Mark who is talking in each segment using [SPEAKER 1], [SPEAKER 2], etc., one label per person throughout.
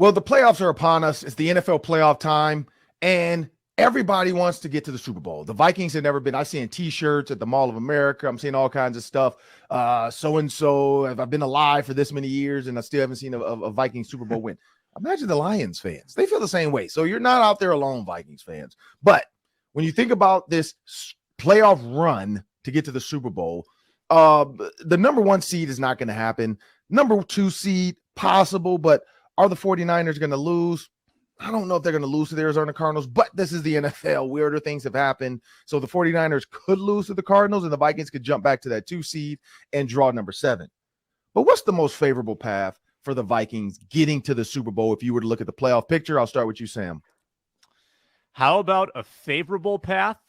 [SPEAKER 1] Well, the playoffs are upon us. It's the NFL playoff time, and everybody wants to get to the Super Bowl. The Vikings have never been. I'm seeing T-shirts at the Mall of America. I'm seeing all kinds of stuff. So-and-so, have I been alive for this many years, and I still haven't seen a Vikings Super Bowl win. Imagine the Lions fans. They feel the same way. So you're not out there alone, Vikings fans. But when you think about this playoff run to get to the Super Bowl, the number 1 seed is not going to happen. Number 2 seed, possible, but are the 49ers going to lose? I don't know if they're going to lose to the Arizona Cardinals, but this is the NFL. Weirder things have happened. So the 49ers could lose to the Cardinals, and the Vikings could jump back to that 2 seed and draw number 7. But what's the most favorable path for the Vikings getting to the Super Bowl if you were to look at the playoff picture? I'll start with you, Sam.
[SPEAKER 2] How about a favorable path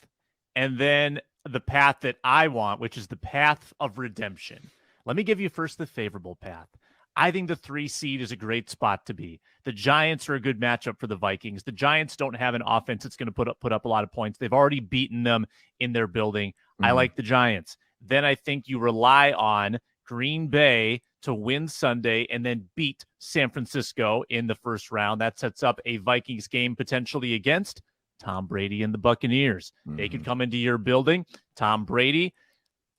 [SPEAKER 2] and then the path that I want, which is the path of redemption? Let me give you first the favorable path. I think the 3 seed is a great spot to be. The Giants are a good matchup for the Vikings. The Giants don't have an offense that's going to put up a lot of points. They've already beaten them in their building. I like the Giants. Then I think you rely on Green Bay to win Sunday and then beat San Francisco in the first round. That sets up a Vikings game potentially against Tom Brady and the Buccaneers. They could come into your building. Tom Brady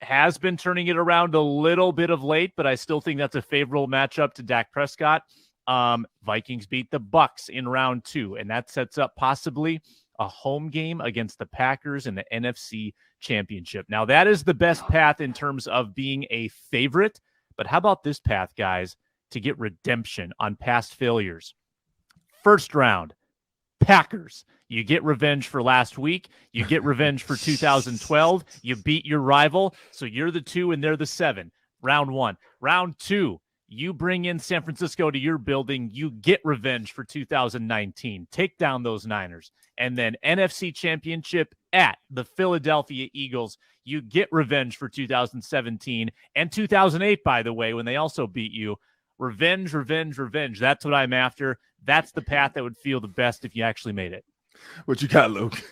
[SPEAKER 2] has been turning it around a little bit of late, but I still think that's a favorable matchup to Dak Prescott. Vikings beat the Bucs in round 2, and that sets up possibly a home game against the Packers in the NFC Championship. Now, that is the best path in terms of being a favorite, but how about this path, guys, to get redemption on past failures? First round, Packers. You get revenge for last week. You get revenge for 2012. You beat your rival. So you're the 2 and they're the 7. Round 1. Round 2, you bring in San Francisco to your building. You get revenge for 2019. Take down those Niners. And then NFC Championship at the Philadelphia Eagles. You get revenge for 2017 and 2008, by the way, when they also beat you. Revenge, revenge, revenge. That's what I'm after. That's the path that would feel the best if you actually made it.
[SPEAKER 1] What you got, Luke?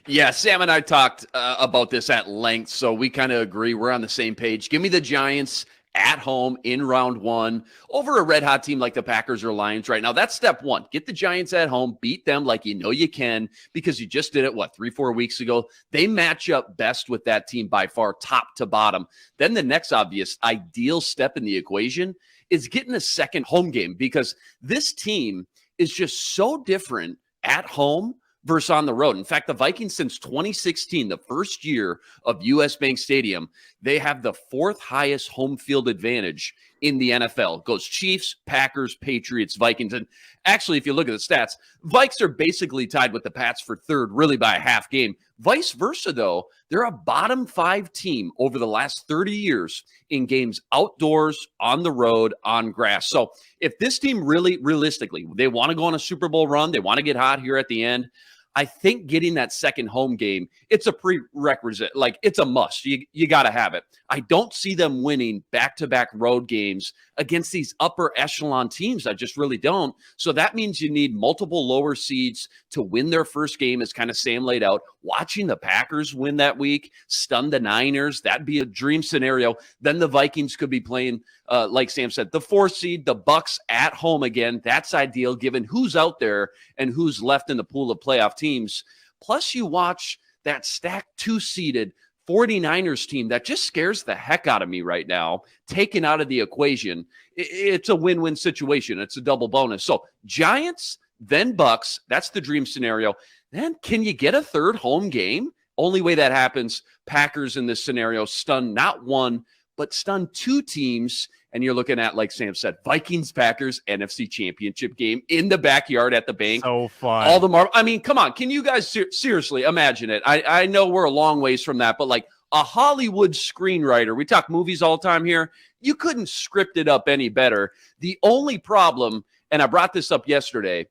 [SPEAKER 3] Yeah, Sam and I talked about this at length, so we kind of agree. We're on the same page. Give me the Giants at home in round 1 over a red-hot team like the Packers or Lions right now. That's step 1. Get the Giants at home, beat them like you know you can, because you just did it, 3-4 weeks ago? They match up best with that team by far, top to bottom. Then the next obvious ideal step in the equation is getting a second home game, because this team is just so different at home versus on the road. In fact, the Vikings since 2016, the first year of US Bank Stadium, they have the 4th highest home field advantage in the NFL. Goes Chiefs, Packers, Patriots, Vikings. And actually, if you look at the stats, Vikes are basically tied with the Pats for 3rd, really by a half game. Vice versa, though, they're a bottom 5 team over the last 30 years in games outdoors, on the road, on grass. So if this team really, realistically, they want to go on a Super Bowl run, they want to get hot here at the end, I think getting that second home game, it's a prerequisite. Like, it's a must. You got to have it. I don't see them winning back-to-back road games against these upper echelon teams. I just really don't. So that means you need multiple lower seeds to win their first game, as kind of Sam laid out. Watching the Packers win that week, stun the Niners, that'd be a dream scenario. Then the Vikings could be playing, like Sam said, the 4th seed, the Bucs at home again. That's ideal given who's out there and who's left in the pool of playoff teams. Plus, you watch that stacked 2-seeded 49ers team that just scares the heck out of me right now, taken out of the equation. It's a win-win situation. It's a double bonus. So Giants, then Bucs. That's the dream scenario. Then can you get a 3rd home game? Only way that happens, Packers in this scenario stun not 1, but stun 2 teams. And you're looking at, like Sam said, Vikings, Packers, NFC Championship game in the backyard at the bank.
[SPEAKER 2] So fun.
[SPEAKER 3] All the I mean, come on. Can you guys seriously imagine it? I know we're a long ways from that, but like a Hollywood screenwriter, we talk movies all the time here, you couldn't script it up any better. The only problem, and I brought this up yesterday,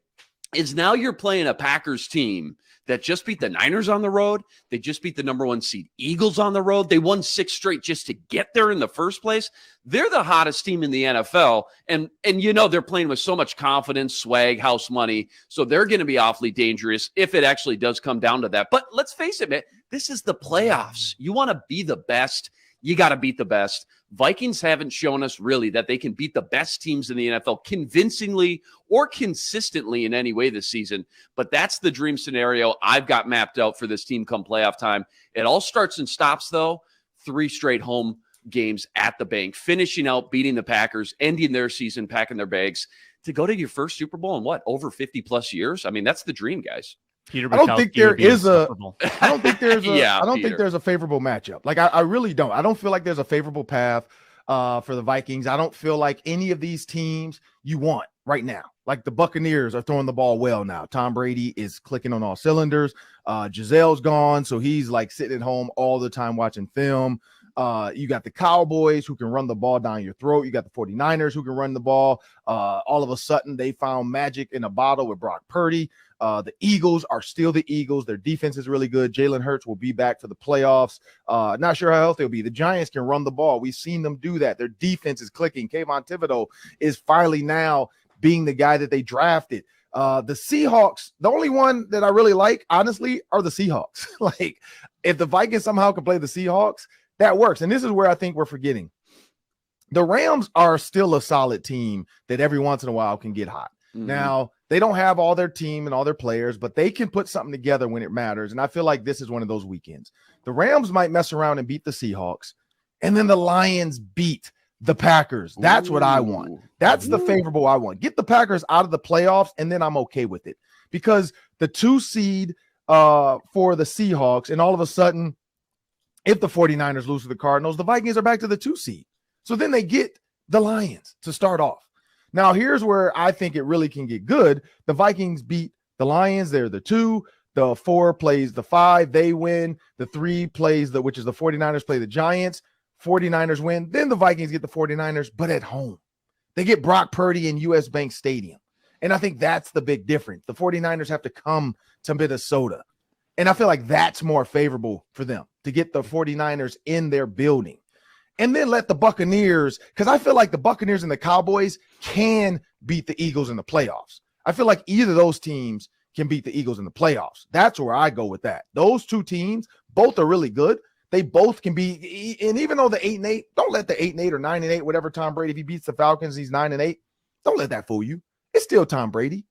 [SPEAKER 3] is now you're playing a Packers team that just beat the Niners on the road. They just beat the number 1 seed Eagles on the road. They won 6 straight just to get there in the first place. They're the hottest team in the NFL. And you know, they're playing with so much confidence, swag, house money. So they're going to be awfully dangerous if it actually does come down to that. But let's face it, man, this is the playoffs. You want to be the best. You got to beat the best. Vikings haven't shown us really that they can beat the best teams in the NFL convincingly or consistently in any way this season. But that's the dream scenario I've got mapped out for this team come playoff time. It all starts and stops, though. 3 straight home games at the bank, finishing out, beating the Packers, ending their season, packing their bags to go to your first Super Bowl in over 50 plus years. I mean, that's the dream, guys.
[SPEAKER 2] Peter
[SPEAKER 1] I don't think there is I don't think there's a,
[SPEAKER 3] Yeah,
[SPEAKER 1] I don't
[SPEAKER 3] Peter.
[SPEAKER 1] think there's a favorable matchup. Like I really don't. I don't feel like there's a favorable path for the Vikings. I don't feel like any of these teams you want right now. Like the Buccaneers are throwing the ball well now. Tom Brady is clicking on all cylinders. Giselle's gone, so he's like sitting at home all the time watching film. You got the Cowboys who can run the ball down your throat. You got the 49ers who can run the ball. All of a sudden, they found magic in a bottle with Brock Purdy. The Eagles are still the Eagles. Their defense is really good. Jalen Hurts will be back for the playoffs. Not sure how healthy he'll be. The Giants can run the ball. We've seen them do that. Their defense is clicking. Kayvon Thibodeau is finally now being the guy that they drafted. The Seahawks, the only one that I really like, honestly, are the Seahawks. Like, if the Vikings somehow can play the Seahawks, that works. And this is where I think we're forgetting. The Rams are still a solid team that every once in a while can get hot. Mm-hmm. Now, they don't have all their team and all their players, but they can put something together when it matters. And I feel like this is one of those weekends. The Rams might mess around and beat the Seahawks, and then the Lions beat the Packers. That's what I want. That's the favorable I want. Get the Packers out of the playoffs, and then I'm okay with it. Because the 2 seed for the Seahawks, and all of a sudden, if the 49ers lose to the Cardinals, the Vikings are back to the 2 seed. So then they get the Lions to start off. Now, here's where I think it really can get good. The Vikings beat the Lions. They're the 2. The 4 plays the 5. They win. The 3 plays which is the 49ers play the Giants. 49ers win. Then the Vikings get the 49ers, but at home. They get Brock Purdy in US Bank Stadium. And I think that's the big difference. The 49ers have to come to Minnesota. And I feel like that's more favorable for them to get the 49ers in their building. And then let the Buccaneers, because I feel like the Buccaneers and the Cowboys can beat the Eagles in the playoffs. I feel like either of those teams can beat the Eagles in the playoffs. That's where I go with that. Those 2 teams, both are really good. They both can be, and even though the 8-8, don't let the 8-8 or 9-8, whatever Tom Brady, if he beats the Falcons, he's 9-8. Don't let that fool you. It's still Tom Brady.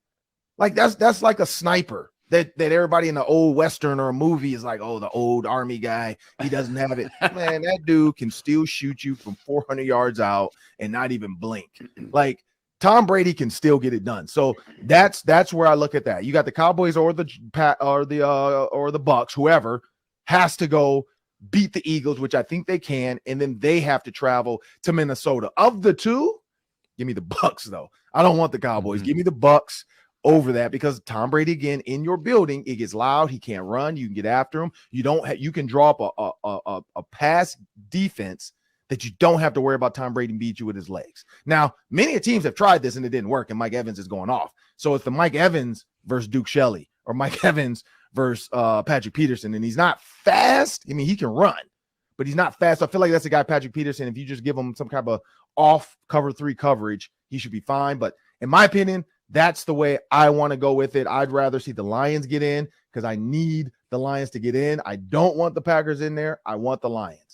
[SPEAKER 1] Like that's like a sniper that everybody in the old Western or a movie is like, oh, the old Army guy, he doesn't have it. Man, that dude can still shoot you from 400 yards out and not even blink. Like Tom Brady can still get it done. So that's where I look at that. You got the Cowboys or the Bucks, whoever has to go beat the Eagles, which I think they can, and then they have to travel to Minnesota. Of the 2, give me the Bucks though. I don't want the Cowboys. Give me the Bucks over that, because Tom Brady, again, in your building, it gets loud. He can't run. You can get after him. You can draw up a pass defense that you don't have to worry about Tom Brady beat you with his legs. Now, many teams have tried this and it didn't work, and Mike Evans is going off. So it's the Mike Evans versus Duke Shelley, or Mike Evans versus Patrick Peterson, and he's not fast. I mean, he can run, but he's not fast. So I feel like that's the guy, Patrick Peterson. If you just give him some kind of off cover 3 coverage, he should be fine. But in my opinion, that's the way I want to go with it. I'd rather see the Lions get in because I need the Lions to get in. I don't want the Packers in there. I want the Lions.